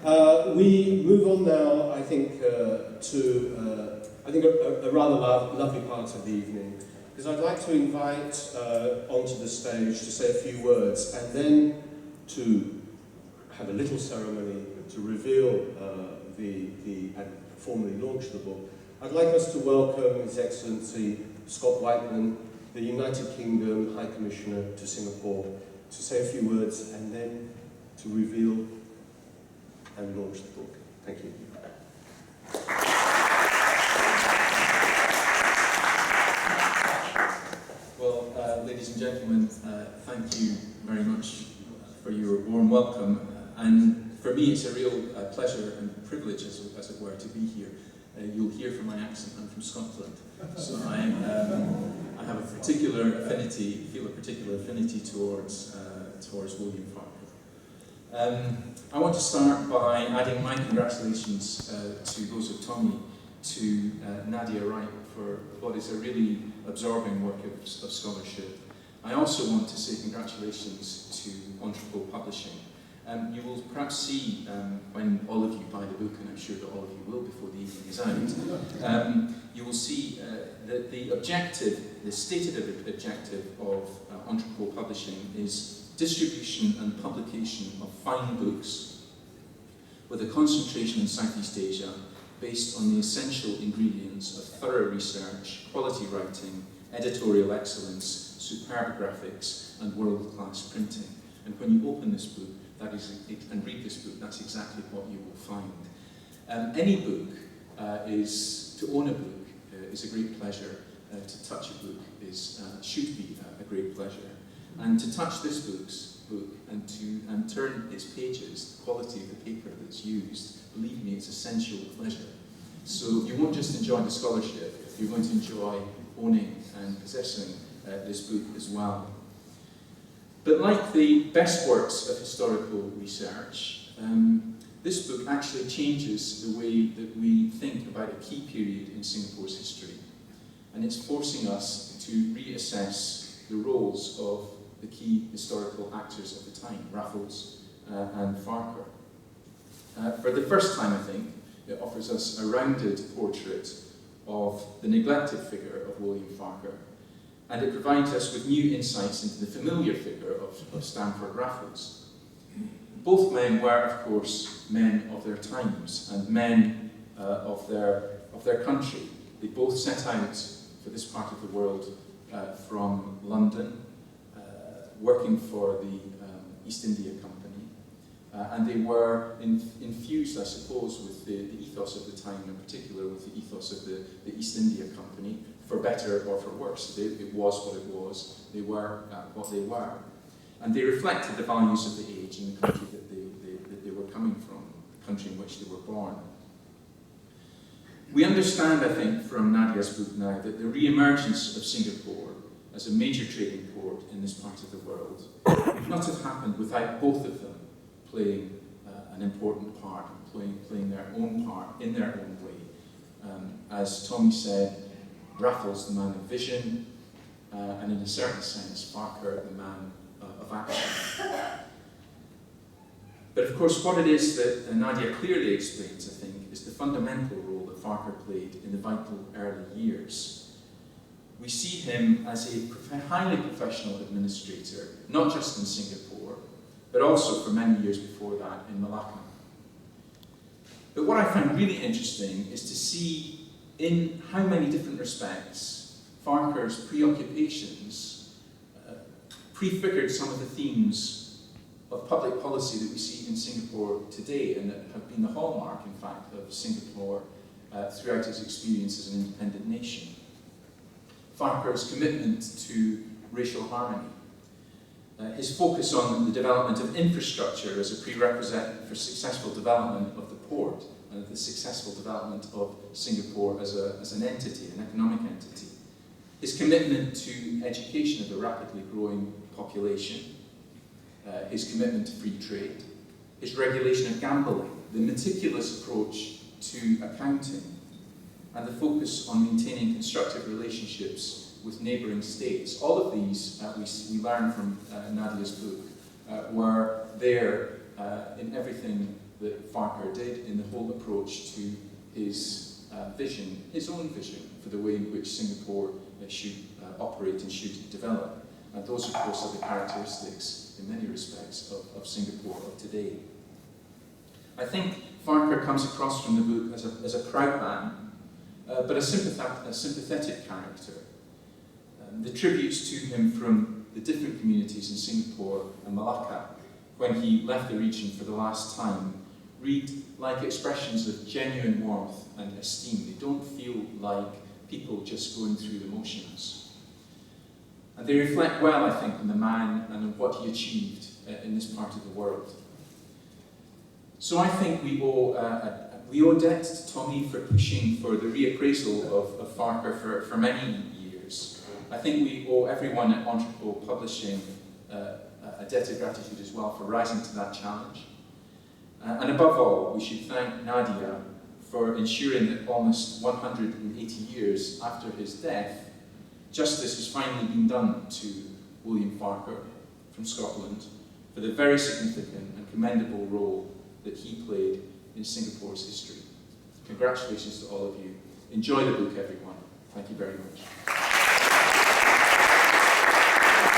We move on now, I think, to a rather lovely part of the evening, because I'd like to invite onto the stage to say a few words, and then to have a little ceremony to reveal and formally launch the book. I'd like us to welcome His Excellency Scott Whiteman, the United Kingdom High Commissioner to Singapore, to say a few words and then to reveal and launch the book. Thank you. Well, ladies and gentlemen, thank you very much for your warm welcome. And for me, it's a real pleasure and privilege, as it were, to be here. You'll hear from my accent, I'm from Scotland. So I have a particular affinity, feel a particular affinity towards William Farquhar. I want to start by adding my congratulations to those of Tommy, to Nadia Wright for what is a really absorbing work of scholarship. I also want to say congratulations to Entrepôt Publishing. You will perhaps see when all of you buy the book, and I'm sure that all of you will before the evening is out, you will see that the stated objective of Entrepôt Publishing is distribution and publication of fine books with a concentration in Southeast Asia based on the essential ingredients of thorough research, quality writing, editorial excellence, superb graphics, and world-class printing. And when you open this book, and read this book, that's exactly what you will find. Any book to own a book is a great pleasure. To touch a book should be a great pleasure. And to touch this book and turn its pages, the quality of the paper that's used, believe me, it's essential pleasure. So you won't just enjoy the scholarship, you're going to enjoy owning and possessing this book as well. But like the best works of historical research, this book actually changes the way that we think about a key period in Singapore's history. And it's forcing us to reassess the roles of the key historical actors of the time, Raffles and Farquhar. For the first time, I think, it offers us a rounded portrait of the neglected figure of William Farquhar, and it provides us with new insights into the familiar figure of Stamford Raffles. Both men were, of course, men of their times and men of their country. They both set out for this part of the world from London, working for the East India Company, and they were infused, I suppose, with the ethos of the time, in particular with the ethos of the East India Company, for better or for worse. It was what it was. They were what they were. And they reflected the values of the age and the country that they were coming from, the country in which they were born. We understand, I think, from Nadia's book now, that the re-emergence of Singapore as a major trading port in this part of the world would not have happened without both of them playing an important part, playing their own part in their own way. As Tommy said, Raffles the man of vision, and in a certain sense, Farquhar the man of action. But of course, what it is that Nadia clearly explains, I think, is the fundamental role that Farquhar played in the vital early years. We see him as a highly professional administrator, not just in Singapore, but also for many years before that in Malacca. But what I find really interesting is to see in how many different respects Farquhar's preoccupations prefigured some of the themes of public policy that we see in Singapore today, and that have been the hallmark, in fact, of Singapore throughout its experience as an independent nation. Farquhar's commitment to racial harmony, his focus on the development of infrastructure as a prerequisite for successful development of the port, and the successful development of Singapore as an entity, an economic entity. His commitment to education of a rapidly growing population, his commitment to free trade, his regulation of gambling, the meticulous approach to accounting, and the focus on maintaining constructive relationships with neighbouring states. All of these, we learn from Nadia's book, were there in everything that Farquhar did in the whole approach to his vision, his own vision, for the way in which Singapore should operate and should develop. And those, of course, are the characteristics, in many respects, of Singapore of today. I think Farquhar comes across from the book as a proud man, but a sympathetic character. The tributes to him from the different communities in Singapore and Malacca, when he left the region for the last time, read like expressions of genuine warmth and esteem. They don't feel like people just going through the motions. And they reflect well, I think, on the man and on what he achieved in this part of the world. So I think we owe a debt to Tommy for pushing for the reappraisal of Farquhar for many years. I think we owe everyone at Entrepôt Publishing a debt of gratitude as well for rising to that challenge. And above all, we should thank Nadia for ensuring that almost 180 years after his death, justice has finally been done to William Farquhar from Scotland for the very significant and commendable role that he played in Singapore's history. Congratulations to all of you. Enjoy the book, everyone. Thank you very much.